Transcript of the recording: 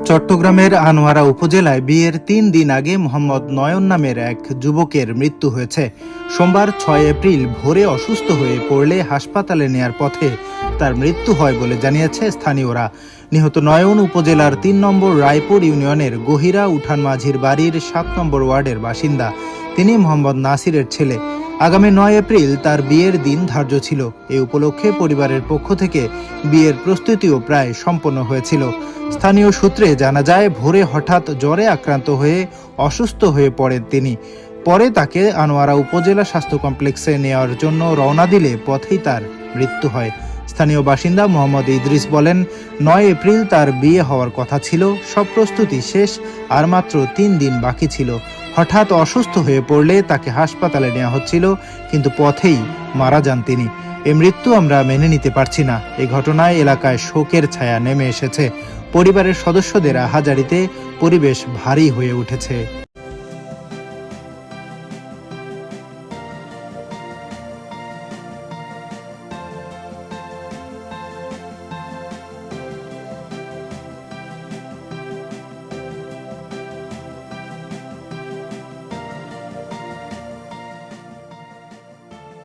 চট্টগ্রামের আনোয়ারা উপজেলায় বিয়ের ৩ দিন আগে মোহাম্মদ নয়ন নামের এক যুবকের মৃত্যু হয়েছে। সোমবার ৬ এপ্রিল ভোরে অসুস্থ হয়ে পড়লে হাসপাতালে নেয়ার পথে তার মৃত্যু হয় বলে জানিয়েছে স্থানীয়রা। নিহত নয়ন উপজেলার ৩ নম্বর রায়পুর ইউনিয়নের গহিরা উঠান মাঝির বাড়ির ৭ নম্বর ওয়ার্ডের বাসিন্দা। তিনি মোহাম্মদ নাসিরের ছেলে। আগামী ৯ এপ্রিল তার বিয়ের দিন ধার্য ছিল। এই উপলক্ষে পরিবারের পক্ষ থেকে বিয়ের প্রস্তুতিও প্রায় সম্পন্ন হয়েছিল। স্থানীয় সূত্রে জানা যায়, ভোরে হঠাৎ জ্বরে আক্রান্ত হয়ে অসুস্থ হয়ে পড়েন তিনি। পরে তাকে আনোয়ারা উপজেলা স্বাস্থ্য কমপ্লেক্সে নেওয়ার জন্য রওনা দিলে পথেই তার মৃত্যু হয়। স্থানীয় বাসিন্দা মোহাম্মদ ইদ্রিস বলেন, ৯ এপ্রিল তার বিয়ে হওয়ার কথা ছিল। সব প্রস্তুতি শেষ, আর মাত্র ৩ দিন বাকি ছিল। হঠাৎ অসুস্থ হয়ে পড়লে তাকে হাসপাতালে নেওয়া হচ্ছিল, কিন্তু পথেই মারা যান তিনি। এই মৃত্যু আমরা মেনে নিতে পারছি না। এই ঘটনায় এলাকায় শোকের ছায়া নেমে এসেছে। পরিবারের সদস্যদের আহাজারিতে পরিবেশ ভারী হয়ে উঠেছে।